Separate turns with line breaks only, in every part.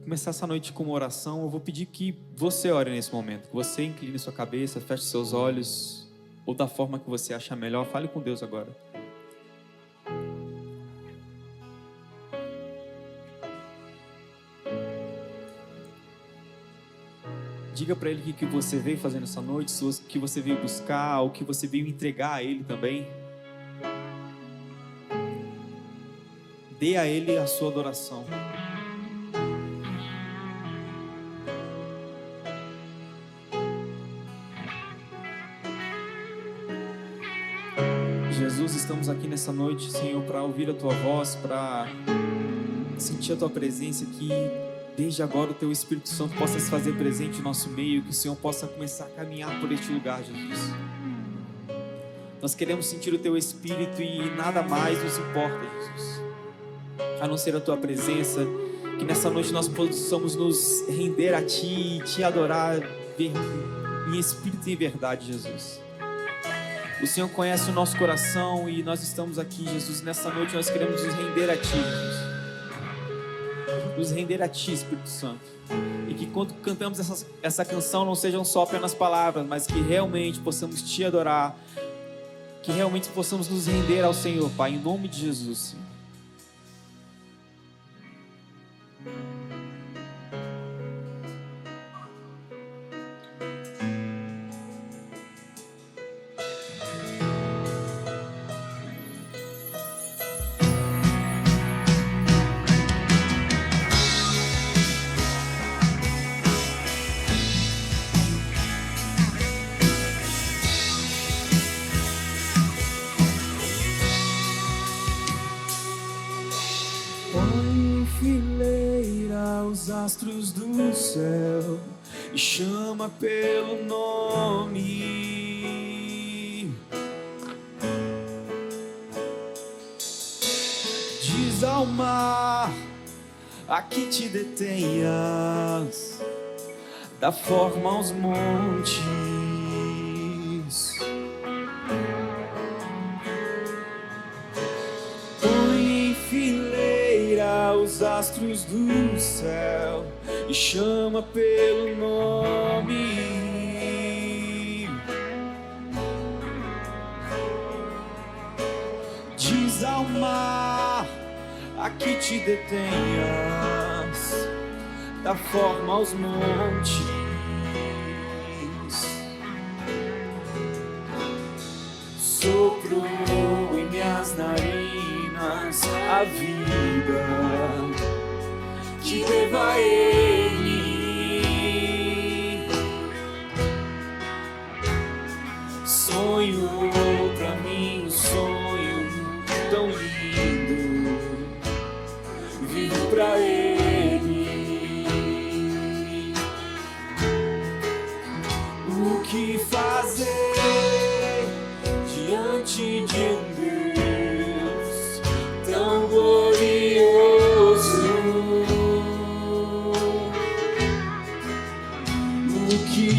começar essa noite com uma oração. Eu vou pedir que você ore nesse momento, que você incline sua cabeça, feche seus olhos, ou da forma que você achar melhor. Fale com Deus agora. Diga para Ele o que você veio fazendo essa noite, o que você veio buscar, o que você veio entregar a Ele também. Dê a Ele a sua adoração. Jesus, estamos aqui nessa noite, Senhor, para ouvir a Tua voz, para sentir a Tua presença aqui. Desde agora o Teu Espírito Santo possa se fazer presente no nosso meio, que o Senhor possa começar a caminhar por este lugar, Jesus. Nós queremos sentir o Teu Espírito e nada mais nos importa, Jesus, a não ser a Tua presença. Que nessa noite nós possamos nos render a Ti e Te adorar em espírito e em verdade, Jesus. O Senhor conhece o nosso coração e nós estamos aqui, Jesus. Nessa noite nós queremos nos render a Ti, Jesus. Nos render a Ti, Espírito Santo. E que quando cantamos essa canção não sejam só apenas palavras, mas que realmente possamos Te adorar. Que realmente possamos nos render ao Senhor, Pai, em nome de Jesus, Senhor. Astros do céu e chama pelo nome. Diz ao mar, aqui te detenhas, dá forma aos montes. Põe em fileira os astros do céu e chama pelo nome. Diz ao mar, aqui te detenhas, dá forma aos montes. Soprou em minhas narinas a vida que leva a Ele. Sonho pra mim, um sonho tão lindo, vivo pra Ele. O que fazer diante de um Deus tão glorioso?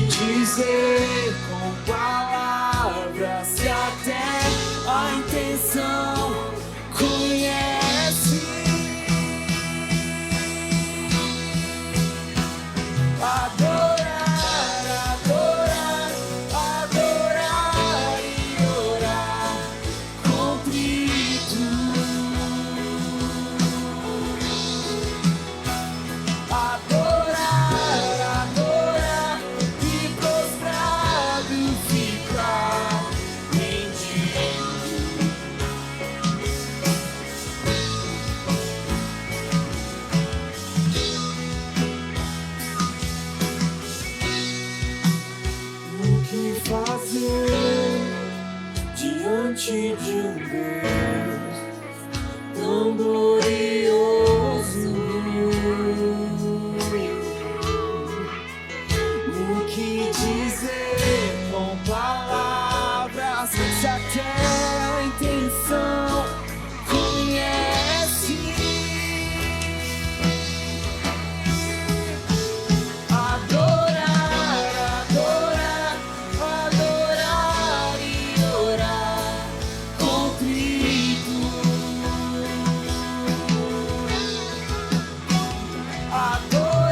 Dizer com palavras se até a intenção conhece. Adorar, adorar, adorar e orar contrito. Diante de um Deus tão glorioso, o que dizer com palavras se até a intenção conhece? Adoro.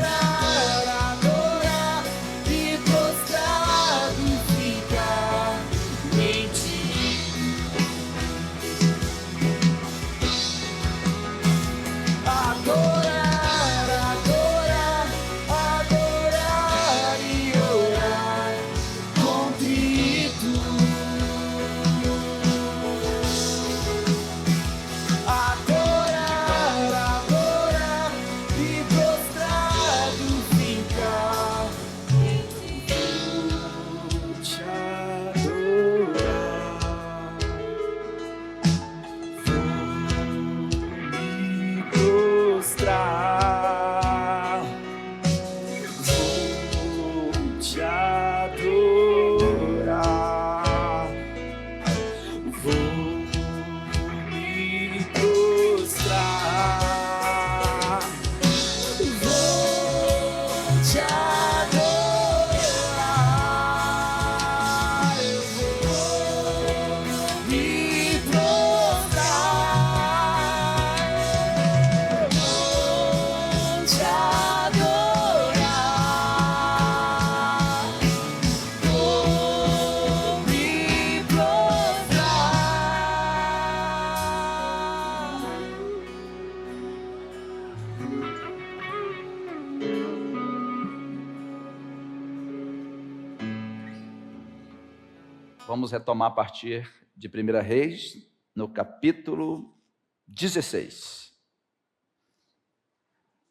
Vamos retomar a partir de 1 Reis, no capítulo 16.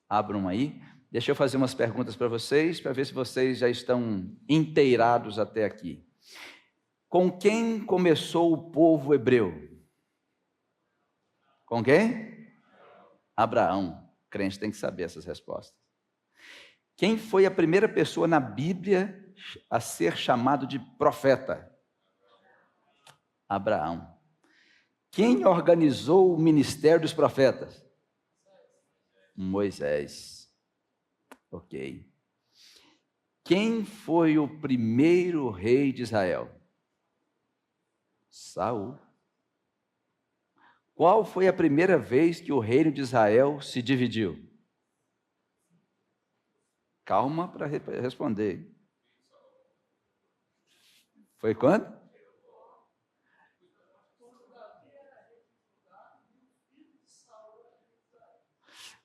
Abram aí. Deixa eu fazer umas perguntas para vocês, para ver se vocês já estão inteirados até aqui. Com quem começou o povo hebreu? Com quem? Abraão. O crente tem que saber essas respostas. Quem foi a primeira pessoa na Bíblia a ser chamado de profeta? Abraão. Quem organizou o ministério dos profetas? Moisés. Ok. Quem foi o primeiro rei de Israel? Saul. Qual foi a primeira vez que o reino de Israel se dividiu? Calma para responder. Foi quando?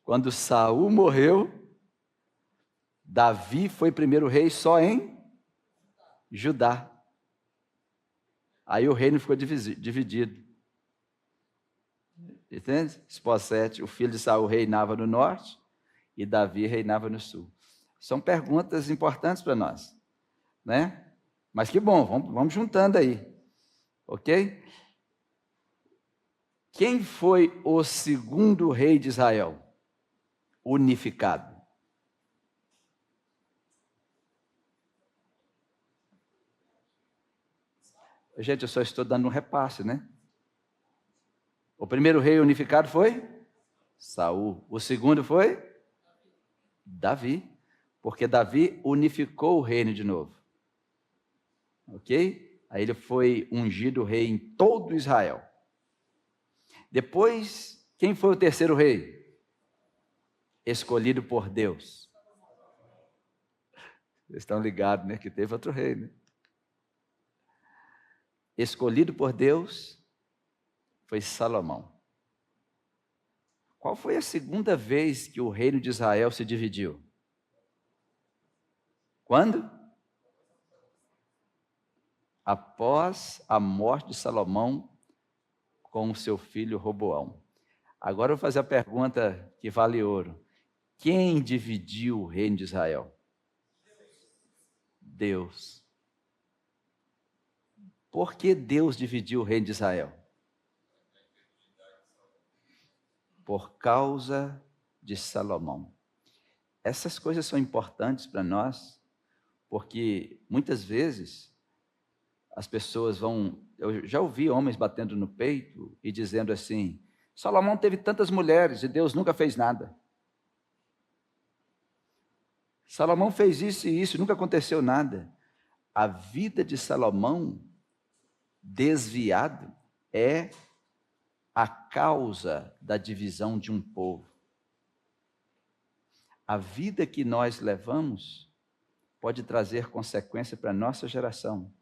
Quando Saul morreu, Davi foi primeiro rei só em Judá. Aí o reino ficou dividido. Entende? Esposete, o filho de Saul reinava no norte e Davi reinava no sul. São perguntas importantes para nós, né? Mas que bom, vamos juntando aí, ok? Quem foi o segundo rei de Israel? Unificado. Gente, eu só estou dando um repasse, né? O primeiro rei unificado foi Saul. O segundo foi Davi, porque Davi unificou o reino de novo. Ok? Aí ele foi ungido rei em todo Israel. Depois, quem foi o terceiro rei? Escolhido por Deus. Vocês estão ligados, né? Que teve outro rei, né? Escolhido por Deus foi Salomão. Qual foi a segunda vez que o reino de Israel se dividiu? Quando? Após a morte de Salomão com o seu filho Roboão. Agora eu vou fazer a pergunta que vale ouro. Quem dividiu o reino de Israel? Deus. Por que Deus dividiu o reino de Israel? Por causa de Salomão. Essas coisas são importantes para nós, porque muitas vezes as pessoas eu já ouvi homens batendo no peito e dizendo assim: Salomão teve tantas mulheres e Deus nunca fez nada. Salomão fez isso e isso, nunca aconteceu nada. A vida de Salomão, desviado, é a causa da divisão de um povo. A vida que nós levamos pode trazer consequência para a nossa geração.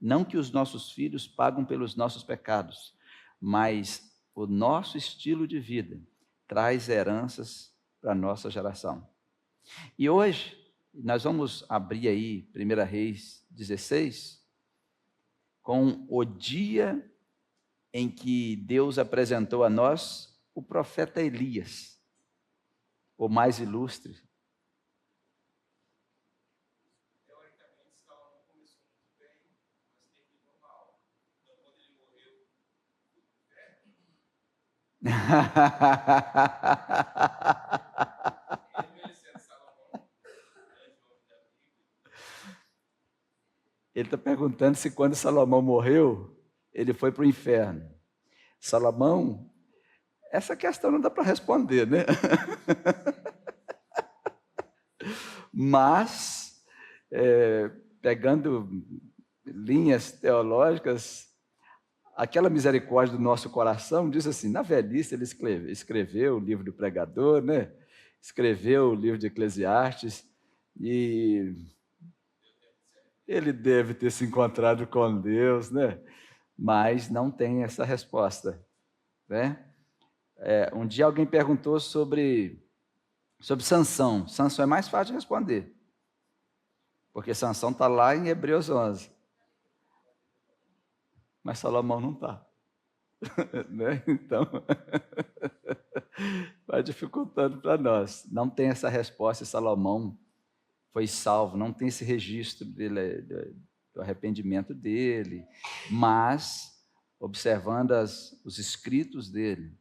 Não que os nossos filhos pagam pelos nossos pecados, mas o nosso estilo de vida traz heranças para a nossa geração. E hoje, nós vamos abrir aí 1 Reis 16, com o dia em que Deus apresentou a nós o profeta Elias, o mais ilustre.
Teoricamente, Salomão começou muito bem, mas terminou mal. Então, quando ele morreu,
Ele está perguntando se quando Salomão morreu, ele foi para o inferno. Salomão, essa questão não dá para responder, né? Mas, pegando linhas teológicas, aquela misericórdia do nosso coração diz assim, na velhice ele escreveu o livro do pregador, né? Escreveu o livro de Eclesiastes, e ele deve ter se encontrado com Deus, né? Mas não tem essa resposta, né? Um dia alguém perguntou sobre Sansão. Sansão é mais fácil de responder, porque Sansão está lá em Hebreus 11. Mas Salomão não está. Né? Então, vai dificultando para nós. Não tem essa resposta, Salomão foi salvo, não tem esse registro dele, do arrependimento dele, mas, observando os escritos dele,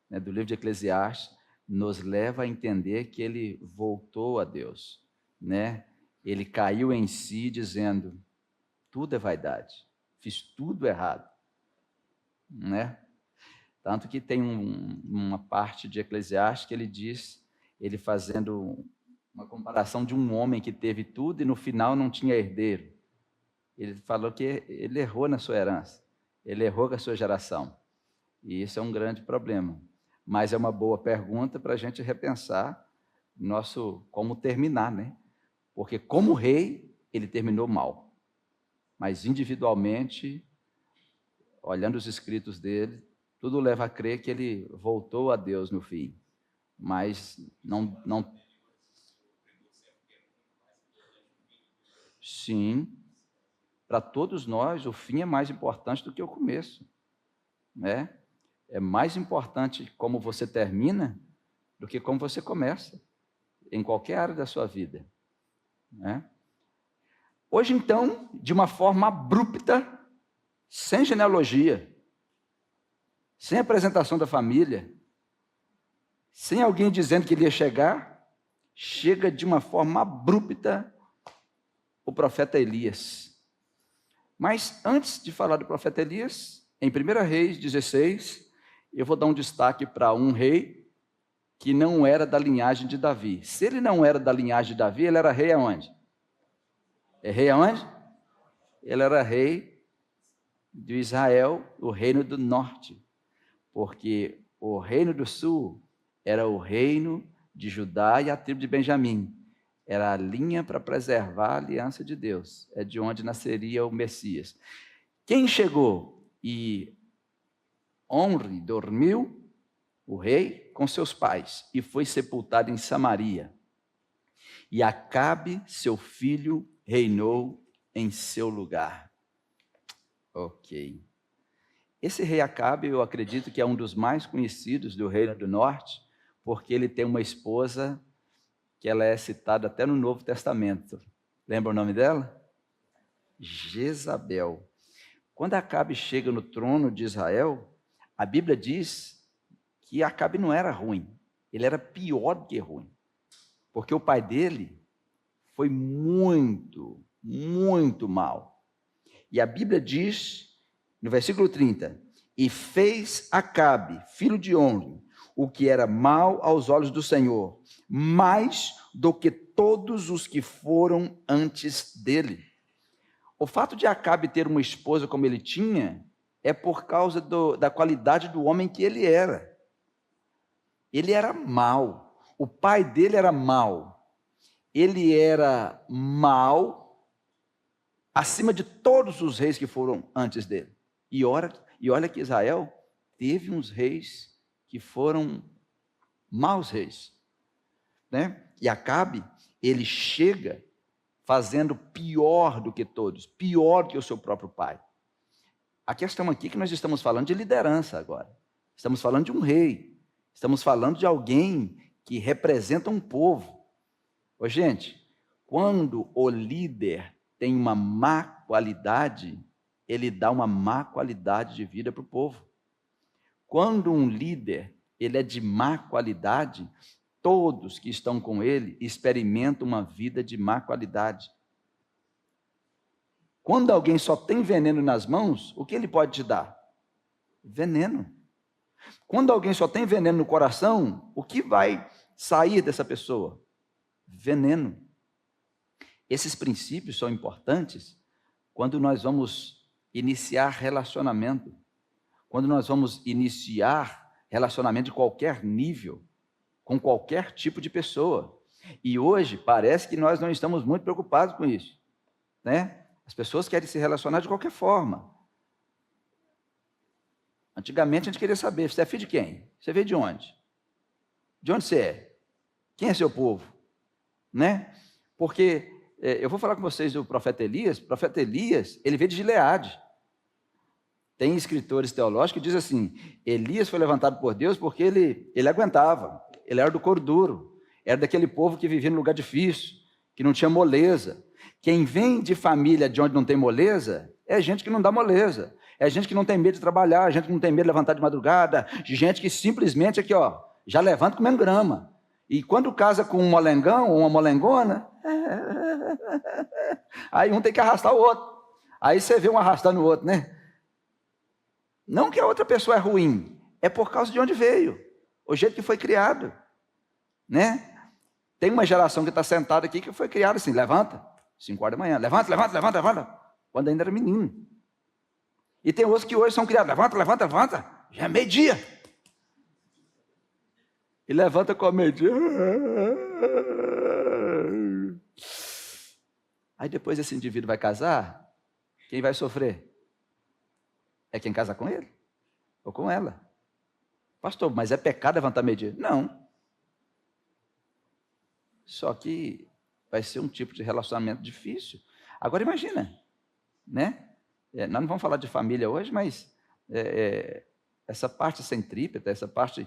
né, do livro de Eclesiastes, nos leva a entender que ele voltou a Deus, né? Ele caiu em si dizendo, tudo é vaidade, fiz tudo errado, né? Tanto que tem uma parte de Eclesiastes que ele diz, ele fazendo uma comparação de um homem que teve tudo e no final não tinha herdeiro. Ele falou que ele errou na sua herança, ele errou com a sua geração, e isso é um grande problema. Mas é uma boa pergunta para a gente repensar como terminar, né? Porque como rei, ele terminou mal. Mas individualmente, olhando os escritos dele, tudo leva a crer que ele voltou a Deus no fim. Mas não... Sim, para todos nós, o fim é mais importante do que o começo, né? É mais importante como você termina do que como você começa, em qualquer área da sua vida, né? Hoje, então, de uma forma abrupta, sem genealogia, sem apresentação da família, sem alguém dizendo que ele ia chegar, chega de uma forma abrupta o profeta Elias. Mas antes de falar do profeta Elias, em 1 Reis 16, eu vou dar um destaque para um rei que não era da linhagem de Davi. Se ele não era da linhagem de Davi, ele era rei aonde? É rei aonde? Ele era rei de Israel, o reino do norte, porque o reino do sul era o reino de Judá e a tribo de Benjamim. Era a linha para preservar a aliança de Deus. É de onde nasceria o Messias. Quem chegou e Omri dormiu, o rei, com seus pais, e foi sepultado em Samaria. E Acabe, seu filho, reinou em seu lugar. Ok. Esse rei Acabe, eu acredito que é um dos mais conhecidos do Reino do Norte, porque ele tem uma esposa que ela é citada até no Novo Testamento. Lembra o nome dela? Jezabel. Quando Acabe chega no trono de Israel, a Bíblia diz que Acabe não era ruim, ele era pior do que ruim, porque o pai dele foi muito, muito mal. E a Bíblia diz, no versículo 30, e fez Acabe, filho de Omri, o que era mal aos olhos do Senhor, mais do que todos os que foram antes dele. O fato de Acabe ter uma esposa como ele tinha, é por causa da qualidade do homem que ele era. Ele era mau, o pai dele era mau, ele era mau acima de todos os reis que foram antes dele. E olha que Israel teve uns reis que foram maus reis, né? E Acabe, ele chega fazendo pior do que todos, pior que o seu próprio pai. A questão aqui é que nós estamos falando de liderança agora, estamos falando de um rei, estamos falando de alguém que representa um povo. Ô, gente, quando o líder tem uma má qualidade, ele dá uma má qualidade de vida para o povo. Quando um líder ele é de má qualidade, todos que estão com ele experimentam uma vida de má qualidade. Quando alguém só tem veneno nas mãos, o que ele pode te dar? Veneno. Quando alguém só tem veneno no coração, o que vai sair dessa pessoa? veneno. Esses princípios são importantes quando nós vamos iniciar relacionamento, quando nós vamos iniciar relacionamento de qualquer nível, com qualquer tipo de pessoa. E hoje parece que nós não estamos muito preocupados com isso, né? As pessoas querem se relacionar de qualquer forma. Antigamente a gente queria saber, você é filho de quem? Você veio de onde? De onde você é? Quem é seu povo? Né? Porque eu vou falar com vocês do profeta Elias. O profeta Elias, ele veio de Gileade. Tem escritores teológicos que dizem assim, Elias foi levantado por Deus porque ele aguentava, ele era do couro duro, era daquele povo que vivia num lugar difícil, que não tinha moleza. Quem vem de família de onde não tem moleza, é gente que não dá moleza, é gente que não tem medo de trabalhar, gente que não tem medo de levantar de madrugada, gente que simplesmente aqui, ó, já levanta comendo grama. E quando casa com um molengão ou uma molengona, aí um tem que arrastar o outro. Aí você vê um arrastando o outro, né? Não que a outra pessoa é ruim, é por causa de onde veio, o jeito que foi criado, né? Tem uma geração que está sentada aqui que foi criada assim, levanta, 5 horas da manhã, levanta, levanta, levanta, levanta, quando ainda era menino. E tem outros que hoje são criados, levanta, levanta, levanta, já é meio-dia. E levanta com a meio-dia. Aí depois esse indivíduo vai casar, quem vai sofrer? É quem casa com ele ou com ela. Pastor, mas é pecado levantar meio-dia? Não. Só que vai ser um tipo de relacionamento difícil. Agora imagina, né? Nós não vamos falar de família hoje, mas essa parte centrípeta, essa parte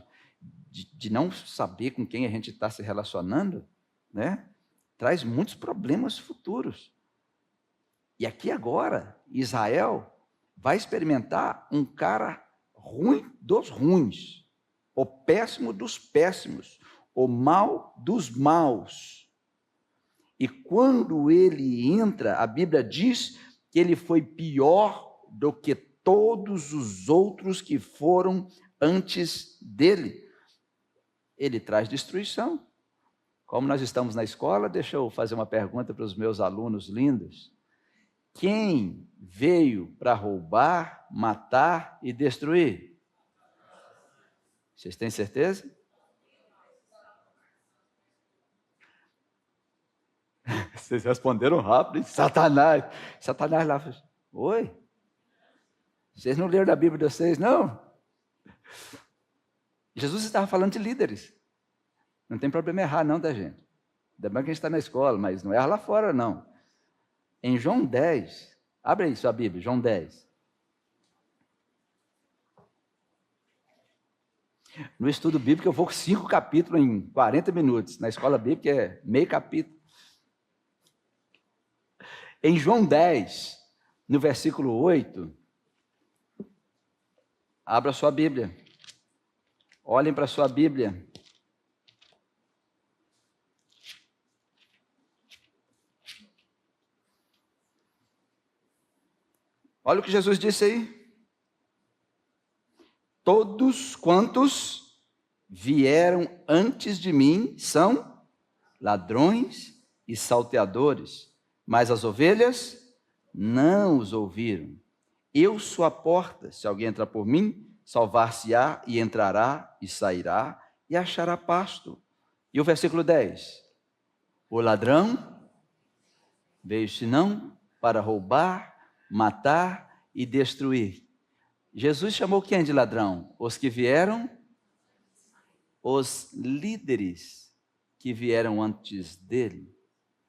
de não saber com quem a gente está se relacionando, né? Traz muitos problemas futuros. E aqui agora, Israel vai experimentar um cara ruim dos ruins, o péssimo dos péssimos, o mal dos maus. E quando ele entra, a Bíblia diz que ele foi pior do que todos os outros que foram antes dele. Ele traz destruição. Como nós estamos na escola, deixa eu fazer uma pergunta para os meus alunos lindos. Quem veio para roubar, matar e destruir? Vocês têm certeza? Vocês responderam rápido. Satanás. Satanás lá. Oi? Vocês não leram da Bíblia de vocês, não? Jesus estava falando de líderes. Não tem problema errar, não, da gente. Ainda bem que a gente está na escola, mas não erra lá fora, não. Em João 10, abre aí sua Bíblia, João 10. No estudo bíblico eu vou com 5 capítulos em 40 minutos. Na escola bíblica é meio capítulo. Em João 10, no versículo 8, abra sua Bíblia. Olhem para a sua Bíblia. Olha o que Jesus disse aí. Todos quantos vieram antes de mim são ladrões e salteadores, mas as ovelhas não os ouviram. Eu sou a porta, se alguém entrar por mim, salvar-se-á e entrará e sairá e achará pasto. E o versículo 10. O ladrão veio senão para roubar, matar e destruir. Jesus chamou quem de ladrão? Os que vieram, os líderes que vieram antes dele,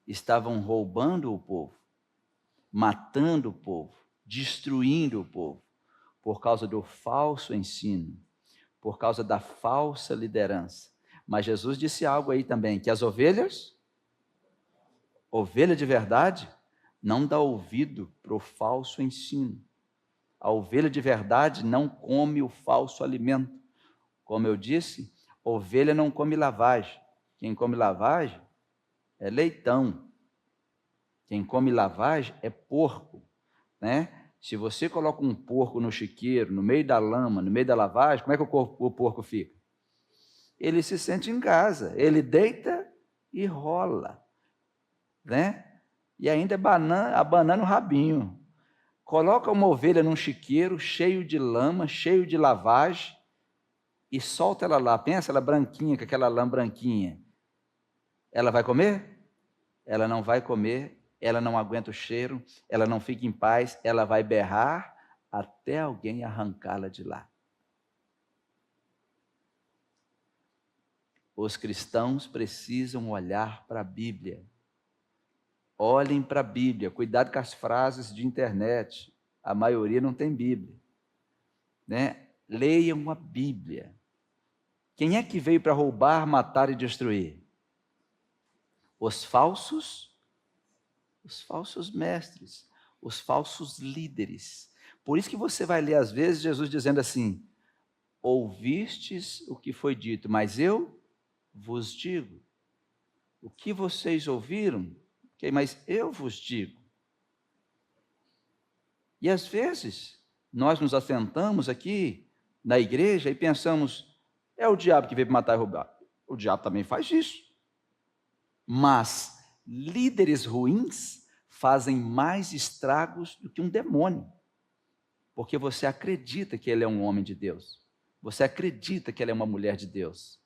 estavam roubando o povo, matando o povo, destruindo o povo, por causa do falso ensino, por causa da falsa liderança. Mas Jesus disse algo aí também, que as ovelha de verdade, não dá ouvido para o falso ensino. A ovelha de verdade não come o falso alimento. Como eu disse, ovelha não come lavagem. Quem come lavagem é leitão. Quem come lavagem é porco, né? Se você coloca um porco no chiqueiro, no meio da lama, no meio da lavagem, como é que o porco fica? Ele se sente em casa, ele deita e rola, né? E ainda abanando o rabinho. Coloca uma ovelha num chiqueiro cheio de lama, cheio de lavagem, e solta ela lá. Pensa ela branquinha, com aquela lã branquinha. Ela vai comer? Ela não vai comer, ela não aguenta o cheiro, ela não fica em paz, ela vai berrar até alguém arrancá-la de lá. Os cristãos precisam olhar para a Bíblia. Olhem para a Bíblia, cuidado com as frases de internet, a maioria não tem Bíblia, né? Leiam a Bíblia. Quem é que veio para roubar, matar e destruir? Os falsos mestres, os falsos líderes. Por isso que você vai ler às vezes Jesus dizendo assim: ouvistes o que foi dito, mas eu vos digo. O que vocês ouviram, mas eu vos digo. E às vezes, nós nos assentamos aqui na igreja e pensamos, é o diabo que veio para matar e roubar. O diabo também faz isso. Mas líderes ruins fazem mais estragos do que um demônio. Porque você acredita que ele é um homem de Deus. Você acredita que ele é uma mulher de Deus.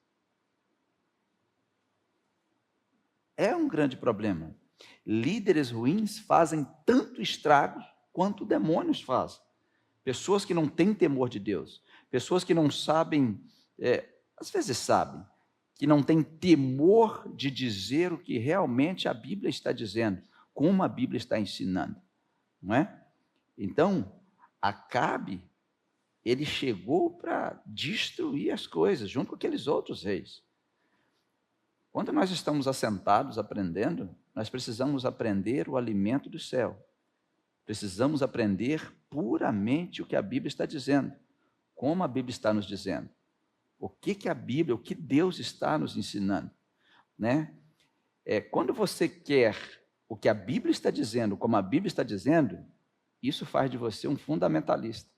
É um grande problema. Líderes ruins fazem tanto estrago quanto demônios fazem. Pessoas que não têm temor de Deus, pessoas que não sabem, às vezes sabem, que não têm temor de dizer o que realmente a Bíblia está dizendo, como a Bíblia está ensinando, não é? Então, Acabe, ele chegou para destruir as coisas, junto com aqueles outros reis. Quando nós estamos assentados aprendendo, nós precisamos aprender o alimento do céu. Precisamos aprender puramente o que a Bíblia está dizendo, como a Bíblia está nos dizendo. O que a Bíblia, o que Deus está nos ensinando, né? Quando você quer o que a Bíblia está dizendo, como a Bíblia está dizendo, isso faz de você um fundamentalista.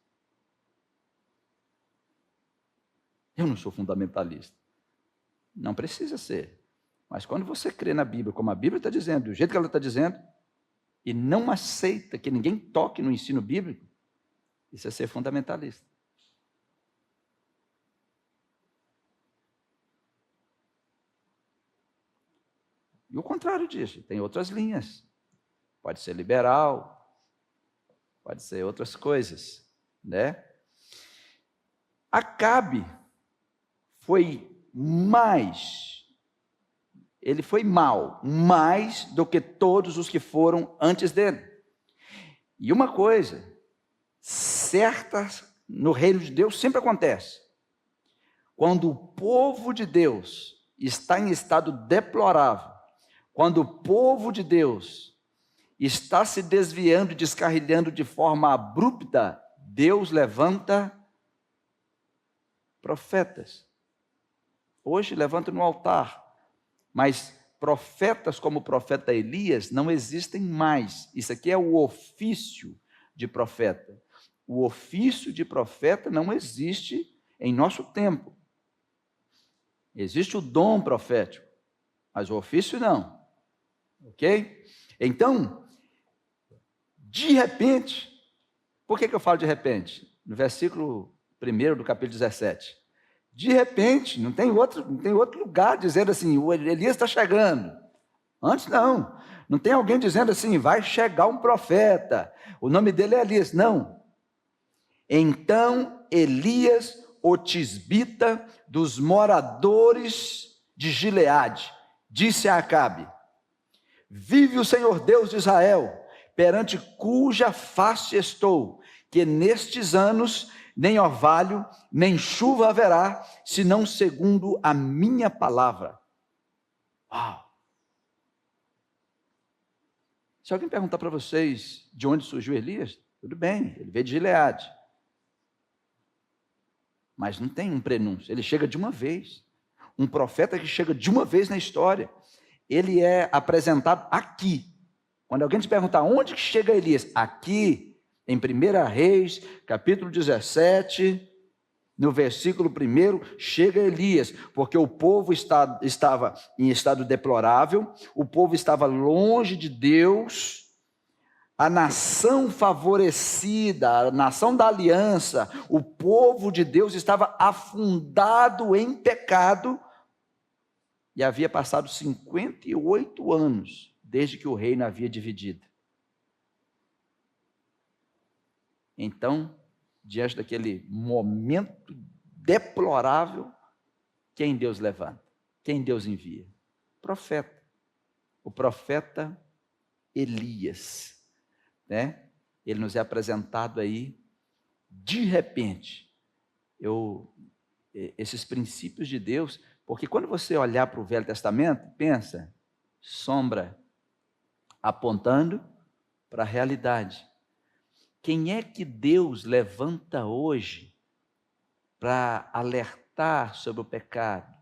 Eu não sou fundamentalista. Não precisa ser. Mas quando você crê na Bíblia, como a Bíblia está dizendo, do jeito que ela está dizendo, e não aceita que ninguém toque no ensino bíblico, isso é ser fundamentalista. E o contrário disso, tem outras linhas. Pode ser liberal, pode ser outras coisas, né? Acabe ele foi mau, mais do que todos os que foram antes dele. E uma coisa certa no reino de Deus sempre acontece. Quando o povo de Deus está em estado deplorável, quando o povo de Deus está se desviando e descarrilhando de forma abrupta, Deus levanta profetas. Hoje levanta no altar, mas profetas como o profeta Elias não existem mais. Isso aqui é o ofício de profeta. O ofício de profeta não existe em nosso tempo. Existe o dom profético, mas o ofício não. Ok? Então, de repente, por que eu falo de repente? No versículo 1 do capítulo 17. De repente, não tem outro lugar dizendo assim, o Elias está chegando. Antes não tem alguém dizendo assim, vai chegar um profeta, o nome dele é Elias, não. Então Elias, o tisbita dos moradores de Gileade, disse a Acabe: vive o Senhor Deus de Israel, perante cuja face estou, que nestes anos nem orvalho, nem chuva haverá, senão segundo a minha palavra. Uau! Se alguém perguntar para vocês de onde surgiu Elias, tudo bem, ele veio de Gileade. Mas não tem um prenúncio, ele chega de uma vez. Um profeta que chega de uma vez na história. Ele é apresentado aqui. Quando alguém te perguntar onde que chega Elias, aqui, em 1 Reis, capítulo 17, No versículo 1, chega Elias, porque o povo estava em estado deplorável, o povo estava longe de Deus, a nação favorecida, a nação da aliança, o povo de Deus estava afundado em pecado, e havia passado 58 anos desde que o reino havia dividido. Então, diante daquele momento deplorável, quem Deus levanta? Quem Deus envia? Profeta. O profeta Elias, né? Ele nos é apresentado aí, de repente, esses princípios de Deus, porque quando você olhar para o Velho Testamento, pensa, sombra apontando para a realidade. Quem é que Deus levanta hoje para alertar sobre o pecado,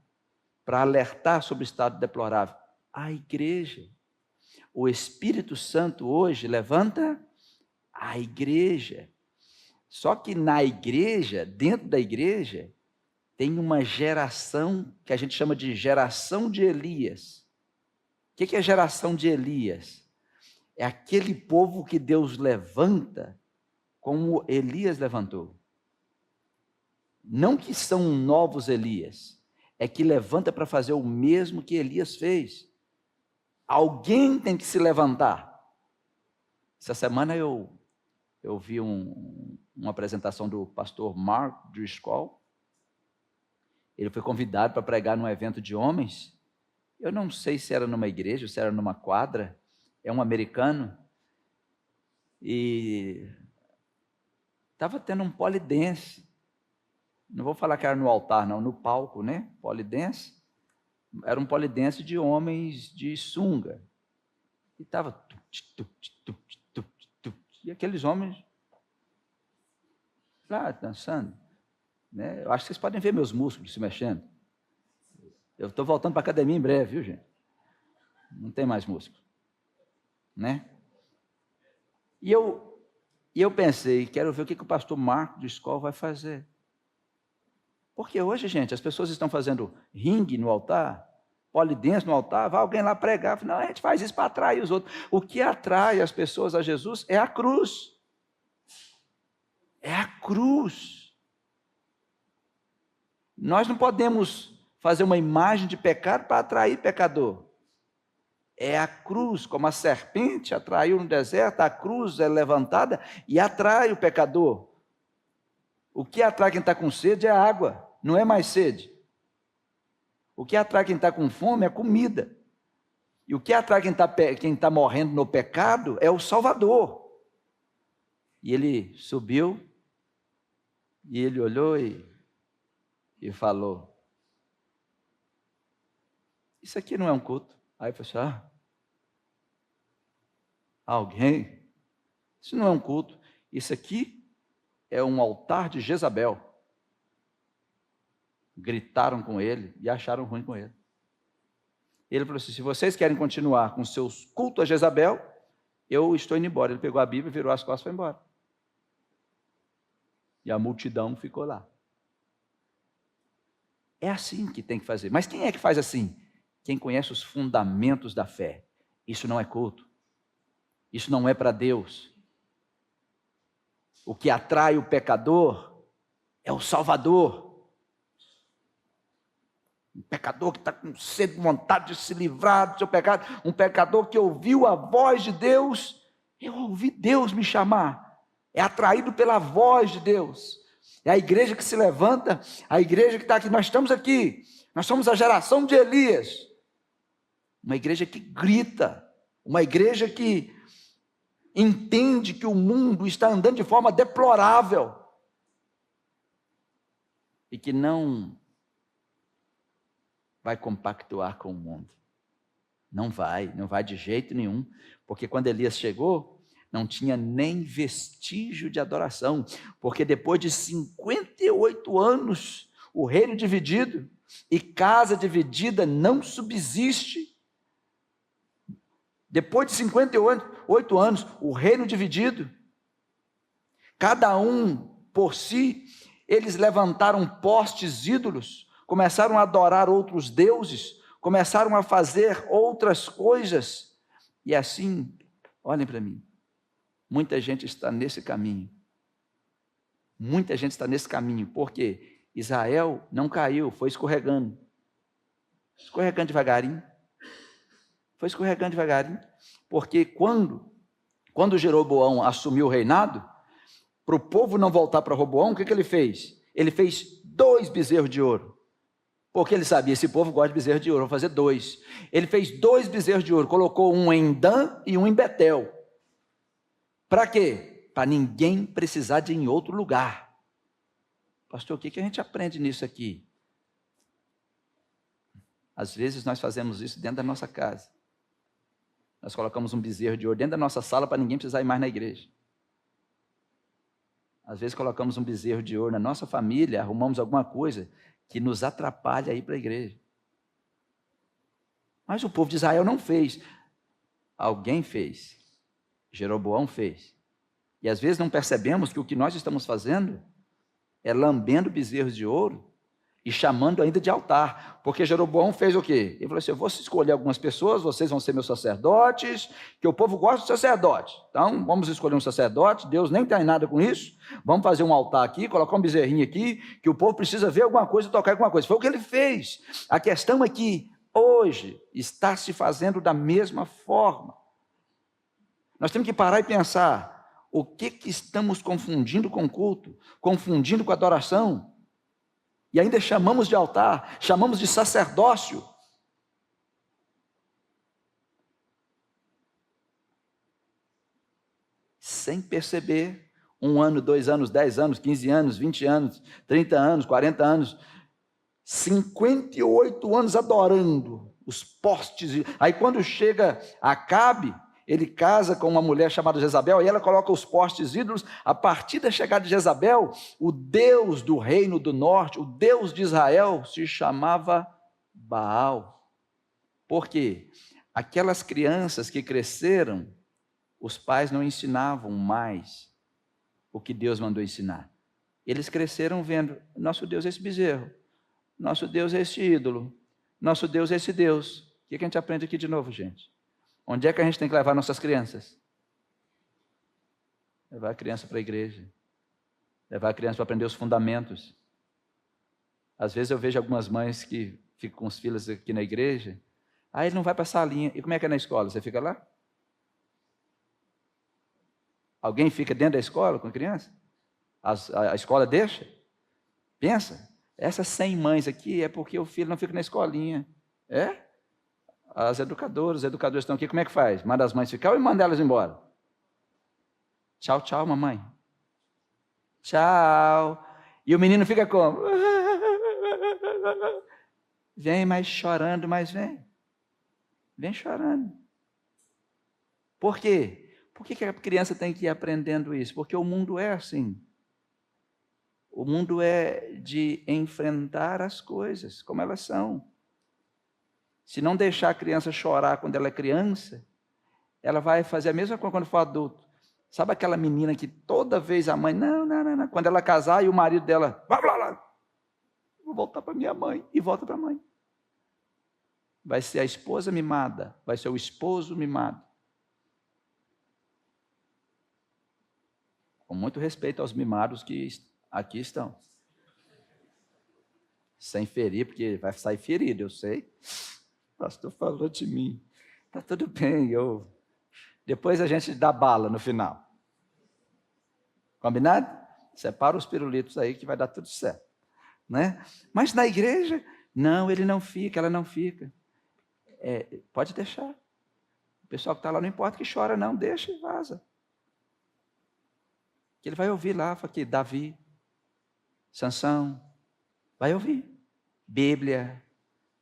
para alertar sobre o estado deplorável? A igreja. O Espírito Santo hoje levanta a igreja. Só que na igreja, dentro da igreja, tem uma geração que a gente chama de geração de Elias. O que é a geração de Elias? É aquele povo que Deus levanta como Elias levantou. Não que são novos Elias, é que levanta para fazer o mesmo que Elias fez. Alguém tem que se levantar. Essa semana eu vi uma apresentação do pastor Mark Driscoll. Ele foi convidado para pregar num evento de homens. Eu não sei se era numa igreja ou se era numa quadra. É um americano. E estava tendo um polidense. Não vou falar que era no altar, não, no palco, né? Polidense. Era um polidense de homens de sunga. E estava... E aqueles homens lá dançando. Né? Eu acho que vocês podem ver meus músculos se mexendo. Eu estou voltando para a academia em breve, viu, gente? Não tem mais músculo. Né? E eu pensei, quero ver o que o pastor Marco de Escola vai fazer. Porque hoje, gente, as pessoas estão fazendo ringue no altar, polidense no altar, vai alguém lá pregar, não, a gente faz isso para atrair os outros. O que atrai as pessoas a Jesus é a cruz. É a cruz. Nós não podemos fazer uma imagem de pecado para atrair pecador. É a cruz, como a serpente atraiu no deserto, a cruz é levantada e atrai o pecador. O que atrai quem está com sede é a água, não é mais sede. O que atrai quem está com fome é comida. E o que atrai quem está morrendo no pecado é o Salvador. E ele subiu, e ele olhou e falou, isso aqui não é um culto. Aí eu falei assim, alguém? Isso não é um culto. Isso aqui é um altar de Jezabel. Gritaram com ele e acharam ruim com ele. Ele falou assim, se vocês querem continuar com seus cultos a Jezabel, eu estou indo embora. Ele pegou a Bíblia, virou as costas e foi embora. E a multidão ficou lá. É assim que tem que fazer. Mas quem é que faz assim? Quem conhece os fundamentos da fé. Isso não é culto. Isso não é para Deus. O que atrai o pecador é o Salvador. Um pecador que está com sede, vontade de se livrar do seu pecado. Um pecador que ouviu a voz de Deus. Eu ouvi Deus me chamar. É atraído pela voz de Deus. É a igreja que se levanta, a igreja que está aqui. Nós estamos aqui. Nós somos a geração de Elias. Uma igreja que grita. Uma igreja que entende que o mundo está andando de forma deplorável. E que não vai compactuar com o mundo. Não vai de jeito nenhum. Porque quando Elias chegou, não tinha nem vestígio de adoração. Porque depois de 58 anos, o reino dividido, e casa dividida não subsiste. Depois de 58 anos, o reino dividido, cada um por si, Eles levantaram postes ídolos, começaram a adorar outros deuses, começaram a fazer outras coisas. E assim, olhem para mim, muita gente está nesse caminho. Muita gente está nesse caminho, porque Israel não caiu, foi escorregando. Escorregando devagarinho. Foi escorregando devagarinho. Porque quando Jeroboão assumiu o reinado, para o povo não voltar para Roboão, o que ele fez? Ele fez 2 bezerros de ouro. Porque ele sabia, esse povo gosta de bezerro de ouro, vou fazer 2. Ele fez 2 bezerros de ouro, colocou um em Dan e um em Betel. Para quê? Para ninguém precisar de ir em outro lugar. Pastor, o que a gente aprende nisso aqui? Às vezes nós fazemos isso dentro da nossa casa. Nós colocamos um bezerro de ouro dentro da nossa sala para ninguém precisar ir mais na igreja. Às vezes colocamos um bezerro de ouro na nossa família, arrumamos alguma coisa que nos atrapalha a ir para a igreja. Mas o povo de Israel não fez. Alguém fez. Jeroboão fez. E às vezes não percebemos que o que nós estamos fazendo é lambendo bezerros de ouro e chamando ainda de altar. Porque Jeroboão fez o quê? Ele falou assim, eu vou escolher algumas pessoas, vocês vão ser meus sacerdotes, que o povo gosta de sacerdote. Então, vamos escolher um sacerdote, Deus nem tem nada com isso, vamos fazer um altar aqui, colocar um bezerrinho aqui, que o povo precisa ver alguma coisa e tocar alguma coisa. Foi o que ele fez. A questão é que hoje está se fazendo da mesma forma. Nós temos que parar e pensar, o que estamos confundindo com culto, confundindo com adoração, e ainda chamamos de altar, chamamos de sacerdócio. Sem perceber, 1 ano, 2 anos, 10 anos, 15 anos, 20 anos, 30 anos, 40 anos, 58 anos adorando os postes. Aí quando chega Acabe, ele casa com uma mulher chamada Jezabel, e ela coloca os postes ídolos. A partir da chegada de Jezabel, o Deus do reino do norte, o Deus de Israel, se chamava Baal. Por quê? Aquelas crianças que cresceram, os pais não ensinavam mais o que Deus mandou ensinar. Eles cresceram vendo, nosso Deus é esse bezerro, nosso Deus é esse ídolo, nosso Deus é esse Deus. O que a gente aprende aqui de novo, gente? Onde é que a gente tem que levar nossas crianças? Levar a criança para a igreja. Levar a criança para aprender os fundamentos. Às vezes eu vejo algumas mães que ficam com os filhos aqui na igreja. Ele não vai para a salinha. E como é que é na escola? Você fica lá? Alguém fica dentro da escola com a criança? A escola deixa? Pensa. Essas 100 mães aqui é porque o filho não fica na escolinha. É? As educadoras, os educadores estão aqui, como é que faz? Manda as mães ficar ou manda elas embora? Tchau, tchau, mamãe. Tchau. E o menino fica como? Vem, mas chorando, mas vem. Vem chorando. Por quê? Por que a criança tem que ir aprendendo isso? Porque o mundo é assim. O mundo é de enfrentar as coisas como elas são. Se não deixar a criança chorar quando ela é criança, ela vai fazer a mesma coisa quando for adulto. Sabe aquela menina que toda vez a mãe, não, quando ela casar e o marido dela, blá, blá, blá, vou voltar para minha mãe, e volta para a mãe. Vai ser a esposa mimada, vai ser o esposo mimado. Com muito respeito aos mimados que aqui estão. Sem ferir, porque vai sair ferido, eu sei. O pastor falou de mim. Está tudo bem, depois a gente dá bala no final. Combinado? Separa os pirulitos aí que vai dar tudo certo. Né? Mas na igreja, não, ele não fica, ela não fica. Pode deixar. O pessoal que está lá não importa que chora, não, deixa e vaza. Que ele vai ouvir lá, que Davi, Sansão, vai ouvir. Bíblia,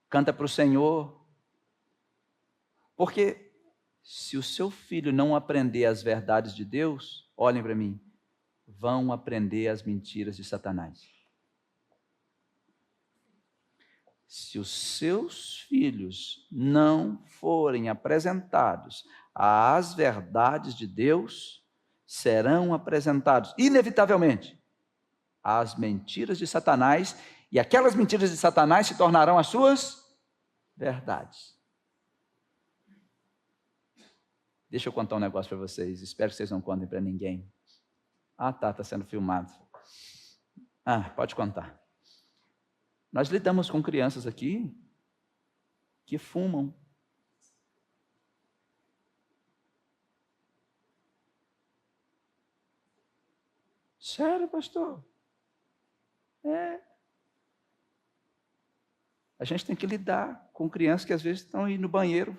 canta para o Senhor. Porque se o seu filho não aprender as verdades de Deus, olhem para mim, vão aprender as mentiras de Satanás. Se os seus filhos não forem apresentados às verdades de Deus, serão apresentados, inevitavelmente, às mentiras de Satanás, e aquelas mentiras de Satanás se tornarão as suas verdades. Deixa eu contar um negócio para vocês, espero que vocês não contem para ninguém. Está sendo filmado. Pode contar. Nós lidamos com crianças aqui que fumam. Sério, pastor? A gente tem que lidar com crianças que às vezes estão aí no banheiro.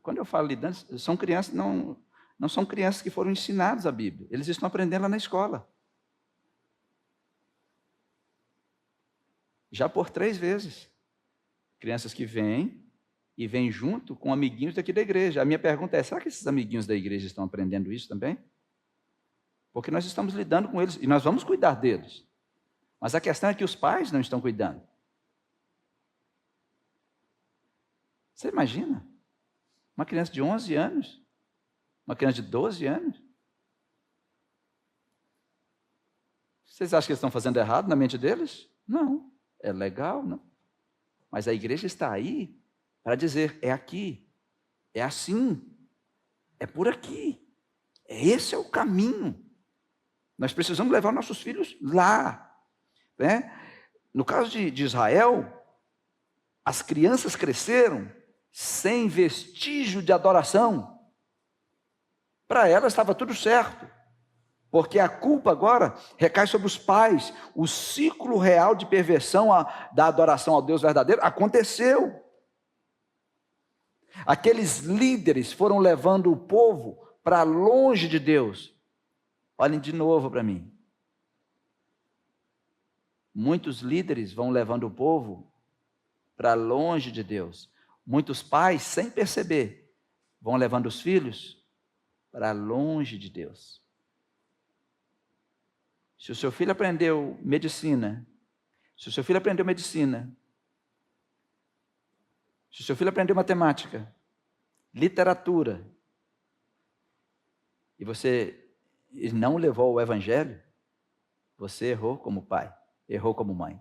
Quando eu falo lidando, são crianças, não são crianças que foram ensinadas a Bíblia. Eles estão aprendendo lá na escola. Já por 3 vezes. Crianças que vêm e vêm junto com amiguinhos daqui da igreja. A minha pergunta é, será que esses amiguinhos da igreja estão aprendendo isso também? Porque nós estamos lidando com eles e nós vamos cuidar deles. Mas a questão é que os pais não estão cuidando. Você imagina? Uma criança de 11 anos? Uma criança de 12 anos? Vocês acham que eles estão fazendo errado na mente deles? Não. É legal, não. Mas a igreja está aí para dizer, é aqui, é assim, é por aqui. Esse é o caminho. Nós precisamos levar nossos filhos lá. Né? No caso de Israel, as crianças cresceram sem vestígio de adoração. Para elas estava tudo certo, porque a culpa agora recai sobre os pais. O ciclo real de perversão da adoração ao Deus verdadeiro aconteceu. Aqueles líderes foram levando o povo para longe de Deus. Olhem de novo para mim. Muitos líderes vão levando o povo para longe de Deus. Muitos pais, sem perceber, vão levando os filhos para longe de Deus. Se o seu filho aprendeu medicina, se o seu filho aprendeu matemática, literatura, e você não levou o evangelho, você errou como pai, errou como mãe.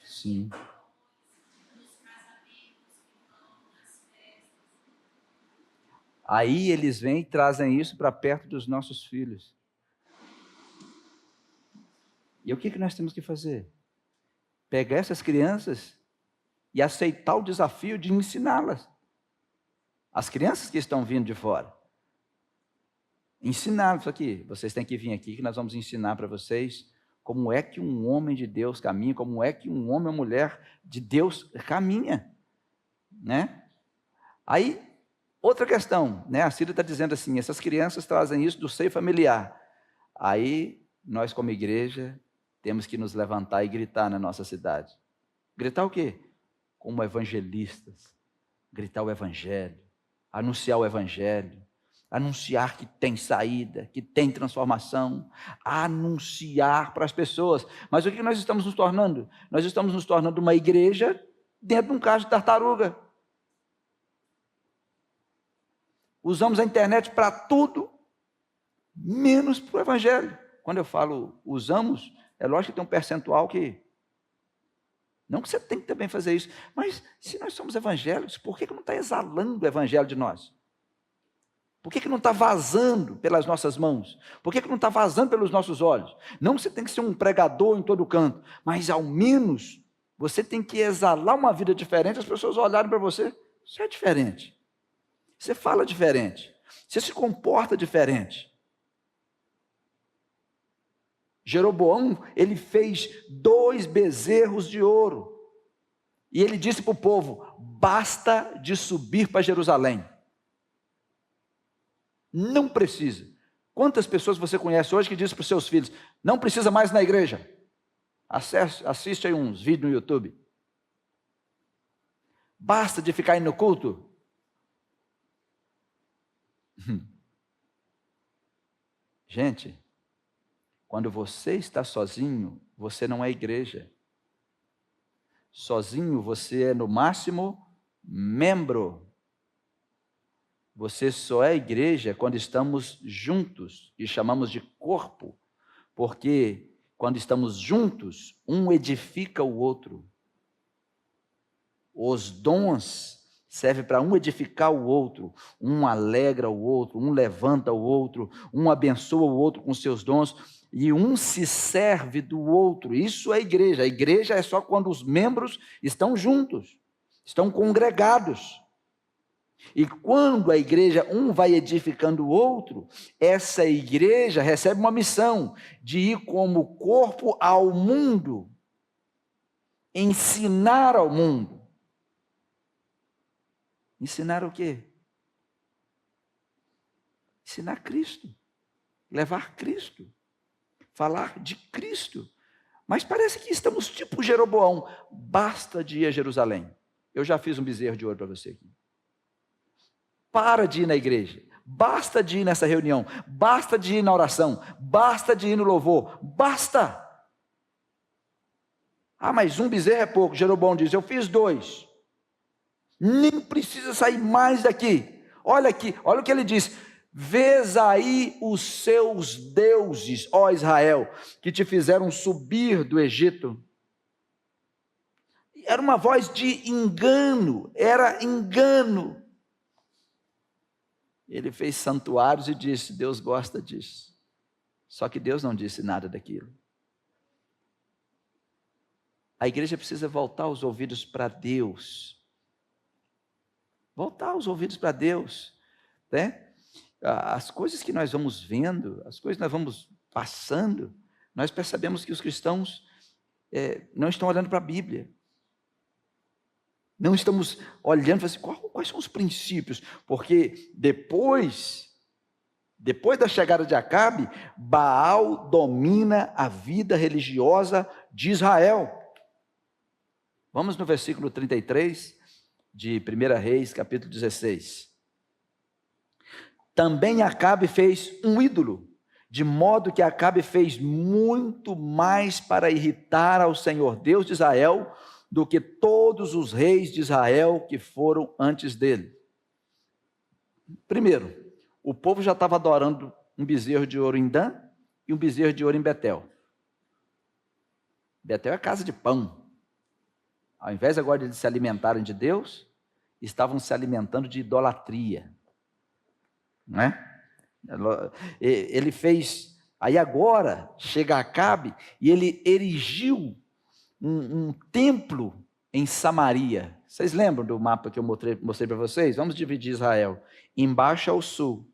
Sim. Aí eles vêm e trazem isso para perto dos nossos filhos. E o que nós temos que fazer? Pegar essas crianças e aceitar o desafio de ensiná-las. As crianças que estão vindo de fora. Ensiná-las aqui. Vocês têm que vir aqui que nós vamos ensinar para vocês como é que um homem de Deus caminha, como é que um homem ou mulher de Deus caminha, né? Aí, outra questão, né? A Cida está dizendo assim, essas crianças trazem isso do seio familiar. Aí, nós como igreja, temos que nos levantar e gritar na nossa cidade. Gritar o quê? Como evangelistas. Gritar o evangelho, anunciar o evangelho, anunciar que tem saída, que tem transformação, anunciar para as pessoas. Mas o que nós estamos nos tornando? Nós estamos nos tornando uma igreja dentro de um caso de tartaruga. Usamos a internet para tudo, menos para o evangelho. Quando eu falo usamos, é lógico que tem um percentual que... Não que você tem que também fazer isso, mas se nós somos evangélicos, por que não está exalando o evangelho de nós? Por que não está vazando pelas nossas mãos? Por que não está vazando pelos nossos olhos? Não que você tem que ser um pregador em todo canto, mas ao menos você tem que exalar uma vida diferente, as pessoas olharem para você, você é diferente. Você fala diferente. Você se comporta diferente. Jeroboão, ele fez 2 bezerros de ouro. E ele disse para o povo, basta de subir para Jerusalém. Não precisa. Quantas pessoas você conhece hoje que dizem para os seus filhos, não precisa mais ir na igreja? Assiste aí uns vídeos no YouTube. Basta de ficar indo no culto. Gente, Quando você está sozinho, você não é igreja. Sozinho você é, no máximo, membro. Você só é igreja quando estamos juntos, e chamamos de corpo, porque quando estamos juntos, um edifica o outro. Os dons servem para um edificar o outro, um alegra o outro, um levanta o outro, um abençoa o outro com seus dons, e um se serve do outro. Isso é igreja. A igreja é só quando os membros estão juntos, estão congregados. E quando a igreja, um vai edificando o outro, essa igreja recebe uma missão de ir como corpo ao mundo, ensinar ao mundo. Ensinar o quê? Ensinar Cristo, levar Cristo, falar de Cristo. Mas parece que estamos tipo Jeroboão, basta de ir a Jerusalém. Eu já fiz um bezerro de ouro para você aqui. Para de ir na igreja, basta de ir nessa reunião, basta de ir na oração, basta de ir no louvor, basta. Ah, mas um bezerro é pouco. Jeroboão diz, eu fiz 2. Nem precisa sair mais daqui. Olha aqui, olha o que ele diz. Vês aí os seus deuses, ó Israel, que te fizeram subir do Egito. Era uma voz de engano, era engano. Ele fez santuários e disse, Deus gosta disso. Só que Deus não disse nada daquilo. A igreja precisa voltar os ouvidos para Deus. Voltar os ouvidos para Deus, né? As coisas que nós vamos vendo, as coisas que nós vamos passando, nós percebemos que os cristãos não estão olhando para a Bíblia. Não estamos olhando assim, quais são os princípios? Porque depois da chegada de Acabe, Baal domina a vida religiosa de Israel. Vamos no versículo 33 de 1 Reis, capítulo 16. Também Acabe fez um ídolo, de modo que Acabe fez muito mais para irritar ao Senhor Deus de Israel do que todos os reis de Israel que foram antes dele. Primeiro, o povo já estava adorando um bezerro de ouro em Dan e um bezerro de ouro em Betel. Betel é casa de pão. Ao invés agora de eles se alimentarem de Deus, estavam se alimentando de idolatria. Não é? Ele fez, aí agora chega Acabe e ele erigiu um templo em Samaria. Vocês lembram do mapa que eu mostrei para vocês? Vamos dividir Israel. Embaixo ao sul,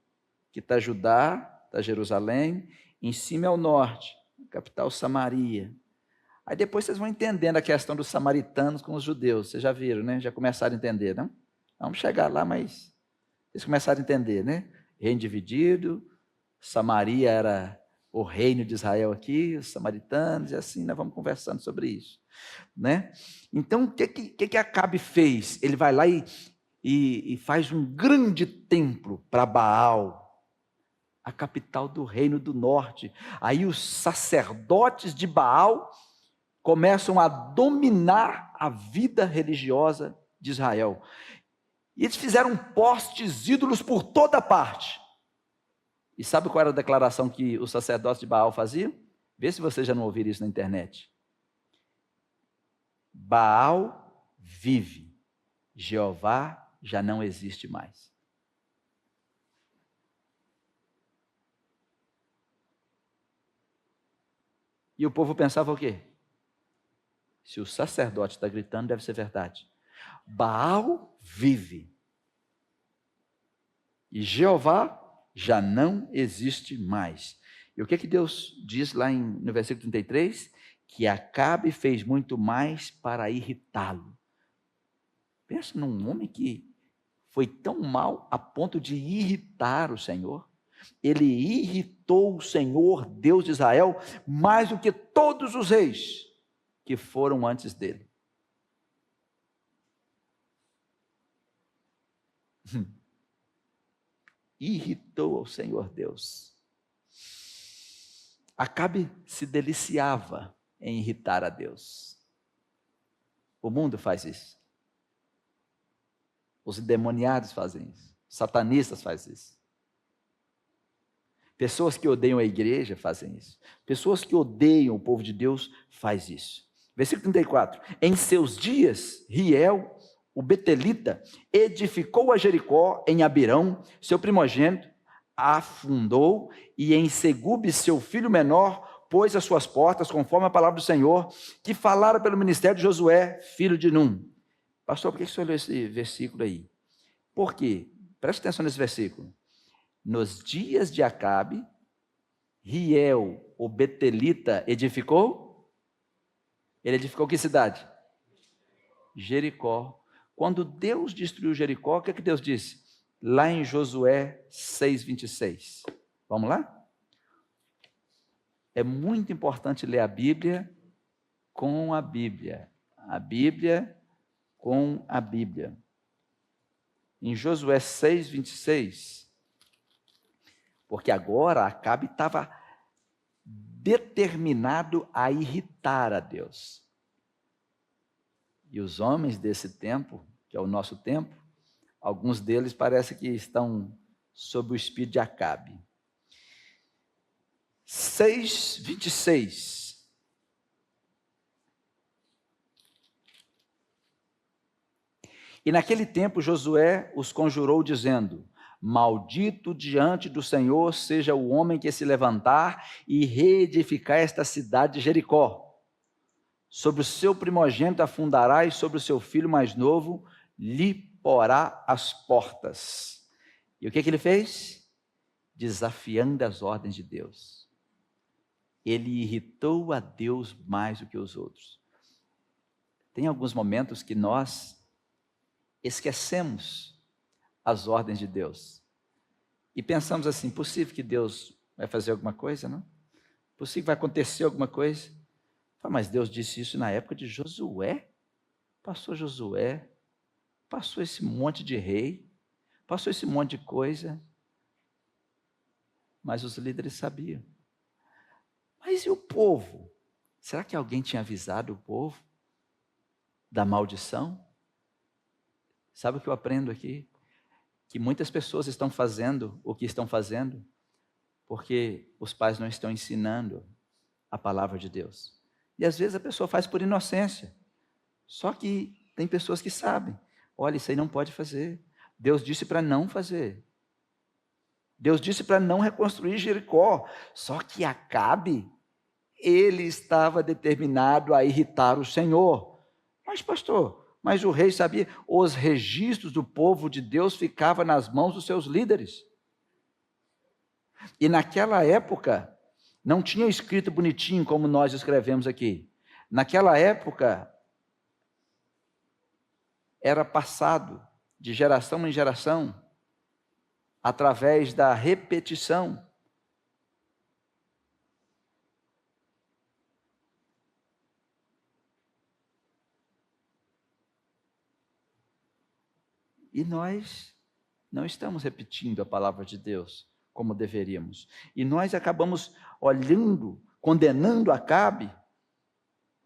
que está Judá, está Jerusalém. Em cima é o norte, capital Samaria. Aí depois vocês vão entendendo a questão dos samaritanos com os judeus. Vocês já viram, né? Já começaram a entender, não? Vamos chegar lá, mas vocês começaram a entender, né? Reino dividido, Samaria era o reino de Israel aqui, os samaritanos, e assim nós vamos conversando sobre isso, né? Então, o que Acabe fez? Ele vai lá e faz um grande templo para Baal, a capital do reino do norte. Aí os sacerdotes de Baal começam a dominar a vida religiosa de Israel. E eles fizeram postes ídolos por toda parte. E sabe qual era a declaração que os sacerdotes de Baal faziam? Vê se você já não ouviram isso na internet. Baal vive, Jeová já não existe mais. E o povo pensava o quê? Se o sacerdote está gritando, deve ser verdade. Baal vive. E Jeová já não existe mais. E o que Deus diz lá no versículo 33? Que Acabe fez muito mais para irritá-lo. Pensa num homem que foi tão mal a ponto de irritar o Senhor. Ele irritou o Senhor, Deus de Israel, mais do que todos os reis que foram antes dele. Irritou ao Senhor Deus. Acabe se deliciava em irritar a Deus. O mundo faz isso. Os endemoniados fazem isso. Os satanistas fazem isso. Pessoas que odeiam a igreja fazem isso. Pessoas que odeiam o povo de Deus fazem isso. Versículo 34. Em seus dias, Riel, o betelita, edificou a Jericó em Abirão, seu primogênito, afundou, e em Segube, seu filho menor, pôs as suas portas, conforme a palavra do Senhor, que falara pelo ministério de Josué, filho de Num. Pastor, por que você olhou esse versículo aí? Por quê? Preste atenção nesse versículo. Nos dias de Acabe, Riel, o betelita, edificou? Ele edificou que cidade? Jericó. Quando Deus destruiu Jericó, o que Deus disse? Lá em Josué 6:26. Vamos lá? É muito importante ler a Bíblia com a Bíblia. A Bíblia com a Bíblia. Em Josué 6:26, porque agora Acabe estava determinado a irritar a Deus. E os homens desse tempo, que é o nosso tempo, alguns deles parece que estão sob o espírito de Acabe. 6:26. E naquele tempo Josué os conjurou, dizendo: maldito diante do Senhor seja o homem que se levantar e reedificar esta cidade de Jericó. Sobre o seu primogênito afundará, e sobre o seu filho mais novo lhe porá as portas. E o que ele fez? Desafiando as ordens de Deus. Ele irritou a Deus mais do que os outros. Tem alguns momentos que nós esquecemos as ordens de Deus e pensamos assim: possível que Deus vai fazer alguma coisa, não? Possível que vai acontecer alguma coisa? Mas Deus disse isso na época de Josué. Passou Josué, passou esse monte de rei, passou esse monte de coisa, mas os líderes sabiam. Mas e o povo? Será que alguém tinha avisado o povo da maldição? Sabe o que eu aprendo aqui? Que muitas pessoas estão fazendo o que estão fazendo porque os pais não estão ensinando a palavra de Deus. E às vezes a pessoa faz por inocência. Só que tem pessoas que sabem. Olha, isso aí não pode fazer. Deus disse para não fazer. Deus disse para não reconstruir Jericó. Só que Acabe, ele estava determinado a irritar o Senhor. Mas pastor, mas o rei sabia, os registros do povo de Deus ficavam nas mãos dos seus líderes. E naquela época, não tinha escrito bonitinho como nós escrevemos aqui. Naquela época, era passado de geração em geração, através da repetição. E nós não estamos repetindo a palavra de Deus como deveríamos. E nós acabamos olhando, condenando Acabe,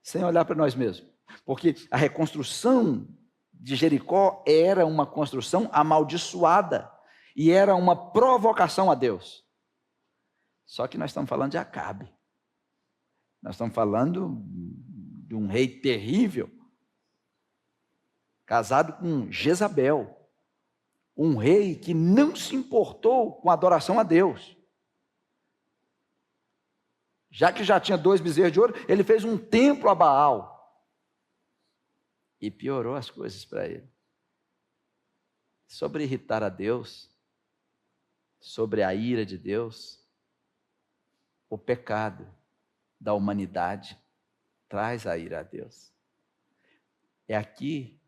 sem olhar para nós mesmos. Porque a reconstrução de Jericó era uma construção amaldiçoada. E era uma provocação a Deus. Só que nós estamos falando de Acabe. Nós estamos falando de um rei terrível, casado com Jezabel, um rei que não se importou com a adoração a Deus. Já que já tinha 2 bezerros de ouro, ele fez um templo a Baal. E piorou as coisas para ele. Sobre irritar a Deus, sobre a ira de Deus, o pecado da humanidade traz a ira a Deus. É aqui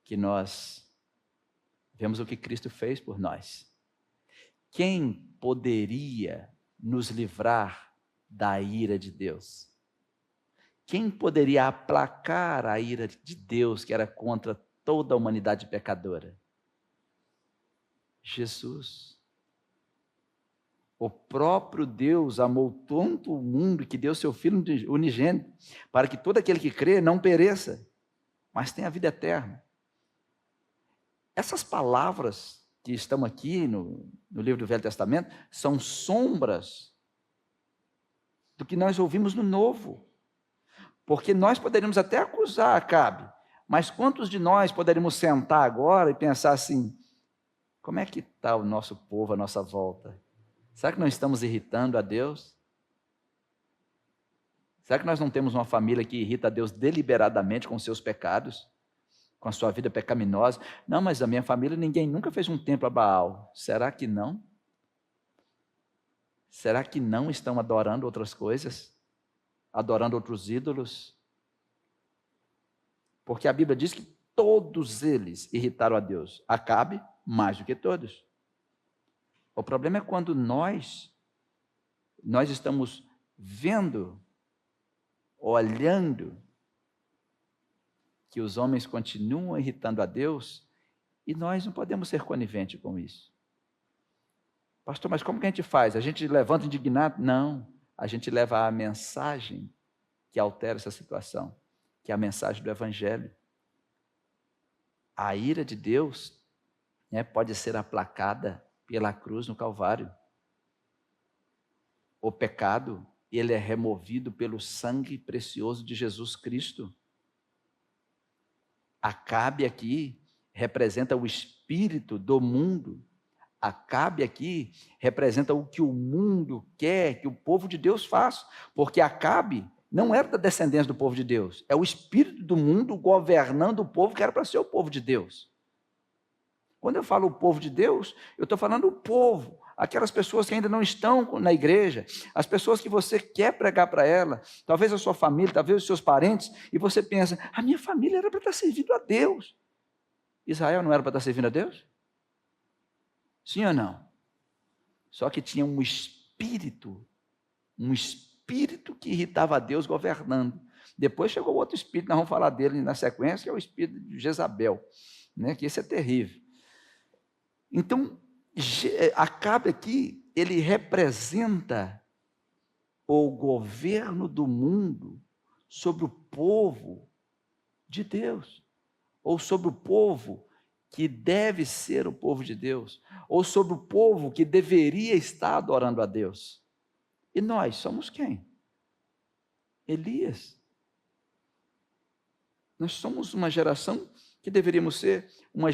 que nós vemos o que Cristo fez por nós. Quem poderia nos livrar da ira de Deus? Quem poderia aplacar a ira de Deus que era contra toda a humanidade pecadora? Jesus. O próprio Deus amou tanto o mundo que deu seu Filho unigênito, para que todo aquele que crê não pereça, mas tenha vida eterna. Essas palavras que estão aqui no livro do Velho Testamento são sombras do que nós ouvimos no Novo. Porque nós poderíamos até acusar Acabe, mas quantos de nós poderíamos sentar agora e pensar assim, como é que está o nosso povo à nossa volta? Será que não estamos irritando a Deus? Será que nós não temos uma família que irrita a Deus deliberadamente com seus pecados? Com a sua vida pecaminosa? Não, mas a minha família, ninguém nunca fez um templo a Baal. Será que não? Será que não estão adorando outras coisas? Adorando outros ídolos? Porque a Bíblia diz que todos eles irritaram a Deus. Acabe mais do que todos. O problema é quando nós estamos vendo, olhando, que os homens continuam irritando a Deus e nós não podemos ser coniventes com isso. Pastor, mas como que a gente faz? A gente levanta indignado? Não, a gente leva a mensagem que altera essa situação, que é a mensagem do Evangelho. A ira de Deus, pode ser aplacada pela cruz no Calvário. O pecado, ele é removido pelo sangue precioso de Jesus Cristo. Acabe aqui representa o espírito do mundo. Acabe aqui representa o que o mundo quer que o povo de Deus faça. Porque Acabe não era da descendência do povo de Deus. É o espírito do mundo governando o povo que era para ser o povo de Deus. Quando eu falo o povo de Deus, eu estou falando o povo, aquelas pessoas que ainda não estão na igreja, as pessoas que você quer pregar para ela, talvez a sua família, talvez os seus parentes, e você pensa, a minha família era para estar servindo a Deus. Israel não era para estar servindo a Deus? Sim ou não? Só que tinha um espírito que irritava a Deus governando. Depois chegou outro espírito, nós vamos falar dele na sequência, que é o espírito de Jezabel, que esse é terrível. Então, Acabe aqui, ele representa o governo do mundo sobre o povo de Deus, ou sobre o povo que deve ser o povo de Deus, ou sobre o povo que deveria estar adorando a Deus. E nós somos quem? Elias. Nós somos uma geração que deveríamos ser uma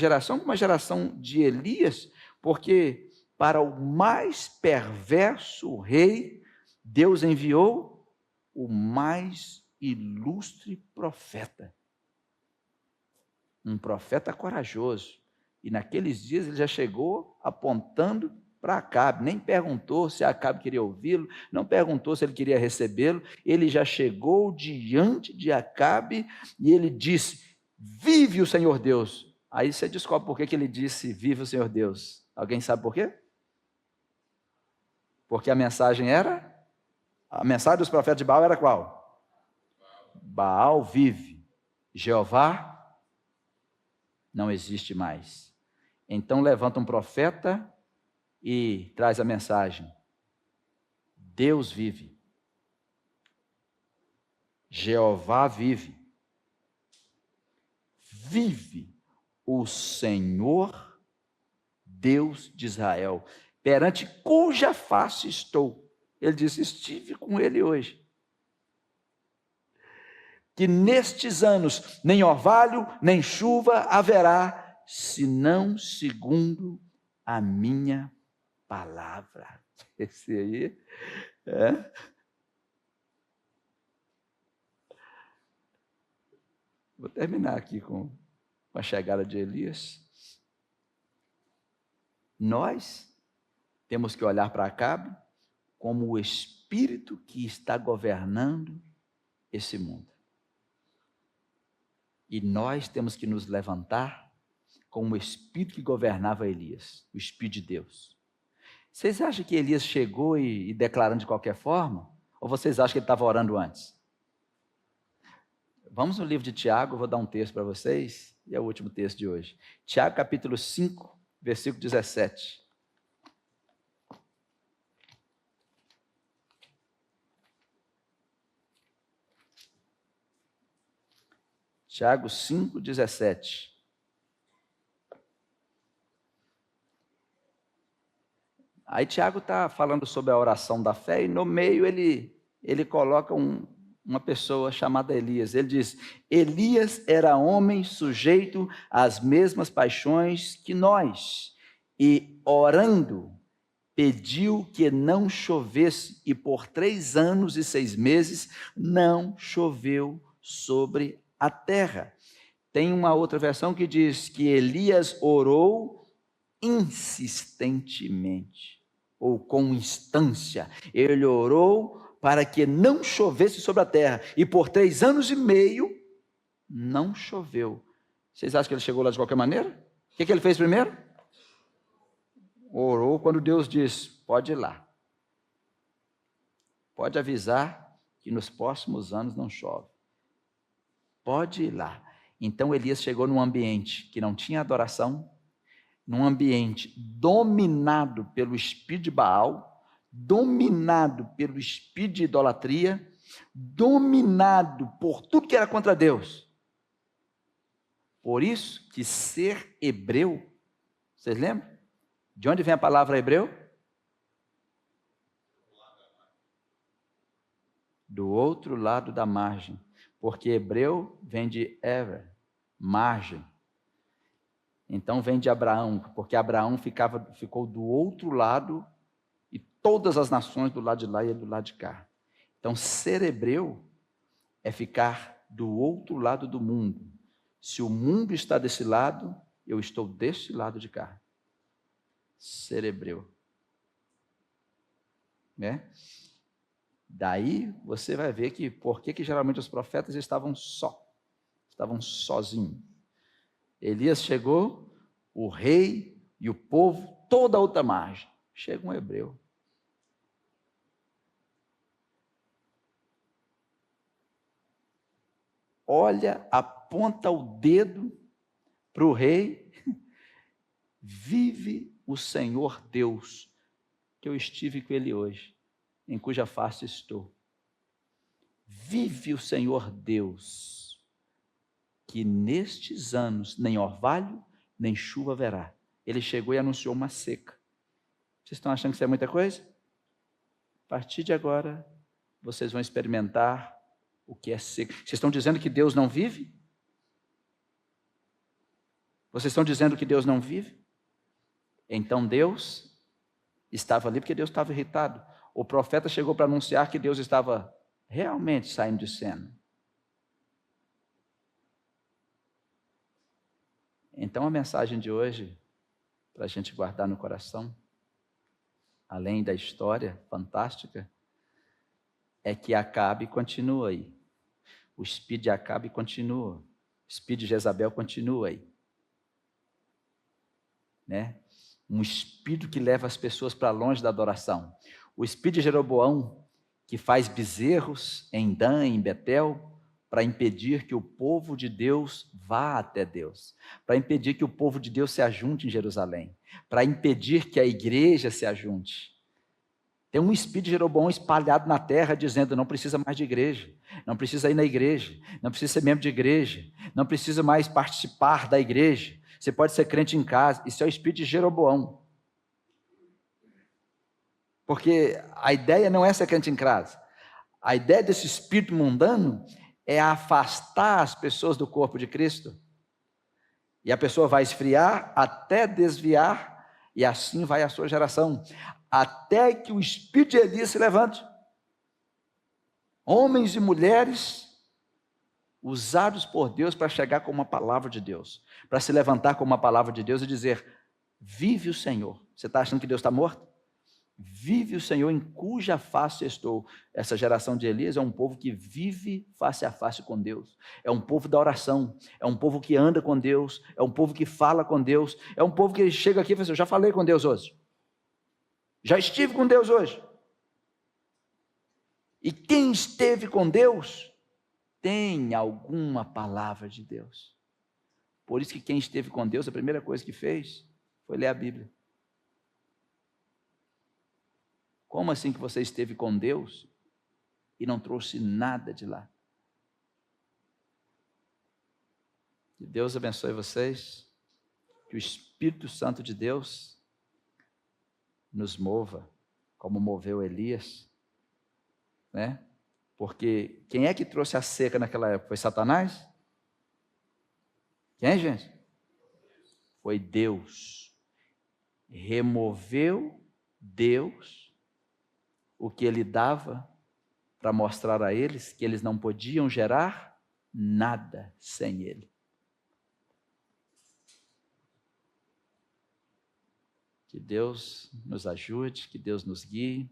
geração de Elias, porque para o mais perverso rei, Deus enviou o mais ilustre profeta. Um profeta corajoso. E naqueles dias ele já chegou apontando para Acabe, nem perguntou se Acabe queria ouvi-lo, não perguntou se ele queria recebê-lo, ele já chegou diante de Acabe e ele disse, vive o Senhor Deus. Aí você descobre por que ele disse, vive o Senhor Deus. Alguém sabe por quê? Porque a mensagem dos profetas de Baal era qual? Baal vive, Jeová não existe mais. Então levanta um profeta e traz a mensagem, Deus vive, Jeová vive, vive o Senhor Deus de Israel, perante cuja face estou. Ele disse, estive com ele hoje. Que nestes anos nem orvalho, nem chuva haverá, senão segundo a minha palavra. Esse aí Vou terminar aqui com a chegada de Elias. Nós temos que olhar para Acabe como o espírito que está governando esse mundo. E nós temos que nos levantar como o espírito que governava Elias, o espírito de Deus. Vocês acham que Elias chegou e declarando de qualquer forma? Ou vocês acham que ele estava orando antes? Vamos no livro de Tiago, eu vou dar um texto para vocês, e é o último texto de hoje. Tiago capítulo 5, versículo 17. Tiago 5,17. Aí Tiago está falando sobre a oração da fé e no meio ele coloca uma pessoa chamada Elias. Ele diz: Elias era homem sujeito às mesmas paixões que nós, e orando, pediu que não chovesse, e por 3 anos e 6 meses não choveu sobre a terra. Tem uma outra versão que diz que Elias orou insistentemente, ou com instância. Ele orou para que não chovesse sobre a terra, e por 3 anos e meio não choveu. Vocês acham que ele chegou lá de qualquer maneira? O que ele fez primeiro? Orou quando Deus diz: pode ir lá, pode avisar que nos próximos anos não chove, pode ir lá. Então Elias chegou num ambiente que não tinha adoração, num ambiente dominado pelo espírito de Baal, dominado pelo espírito de idolatria, dominado por tudo que era contra Deus. Por isso que ser hebreu, vocês lembram? De onde vem a palavra hebreu? Do outro lado da margem. Porque hebreu vem de ever, margem. Então vem de Abraão, porque Abraão ficou do outro lado e todas as nações do lado de lá e do lado de cá. Então ser hebreu é ficar do outro lado do mundo. Se o mundo está desse lado, eu estou deste lado de cá. Ser hebreu. Né? Daí você vai ver que por que geralmente os profetas estavam sozinhos. Elias chegou, o rei e o povo, toda a outra margem. Chega um hebreu. Olha, aponta o dedo para o rei. Vive o Senhor Deus, que eu estive com ele hoje, em cuja face estou. Vive o Senhor Deus, que nestes anos nem orvalho, nem chuva haverá. Ele chegou e anunciou uma seca. Vocês estão achando que isso é muita coisa? A partir de agora, vocês vão experimentar o que é seca. Vocês estão dizendo que Deus não vive? Vocês estão dizendo que Deus não vive? Então Deus estava ali porque Deus estava irritado. O profeta chegou para anunciar que Deus estava realmente saindo de cena. Então a mensagem de hoje, para a gente guardar no coração, além da história fantástica, é que Acabe continua aí. O espírito de Acabe continua. O espírito de Jezabel continua aí. Né? Um espírito que leva as pessoas para longe da adoração. O espírito de Jeroboão, que faz bezerros em Dan, em Betel, para impedir que o povo de Deus vá até Deus, para impedir que o povo de Deus se ajunte em Jerusalém, para impedir que a igreja se ajunte. Tem um espírito de Jeroboão espalhado na terra, dizendo: não precisa mais de igreja, não precisa ir na igreja, não precisa ser membro de igreja, não precisa mais participar da igreja, você pode ser crente em casa. Isso é o espírito de Jeroboão. Porque a ideia não é ser crente em casa. A ideia desse espírito mundano é afastar as pessoas do corpo de Cristo. E a pessoa vai esfriar até desviar, e assim vai a sua geração, até que o espírito de Elias se levante. Homens e mulheres usados por Deus para chegar com uma palavra de Deus, para se levantar com uma palavra de Deus e dizer: vive o Senhor. Você está achando que Deus está morto? Vive o Senhor, em cuja face estou. Essa geração de Elias é um povo que vive face a face com Deus, é um povo da oração, é um povo que anda com Deus, é um povo que fala com Deus, é um povo que chega aqui e fala assim: eu já falei com Deus hoje, já estive com Deus hoje. E quem esteve com Deus tem alguma palavra de Deus. Por isso que quem esteve com Deus, a primeira coisa que fez foi ler a Bíblia. Como assim que você esteve com Deus e não trouxe nada de lá? Que Deus abençoe vocês. Que o Espírito Santo de Deus nos mova, como moveu Elias, né? Porque quem é que trouxe a seca naquela época? Foi Satanás? Quem, gente? Foi Deus. Removeu Deus o que ele dava para mostrar a eles que eles não podiam gerar nada sem ele. Que Deus nos ajude, que Deus nos guie.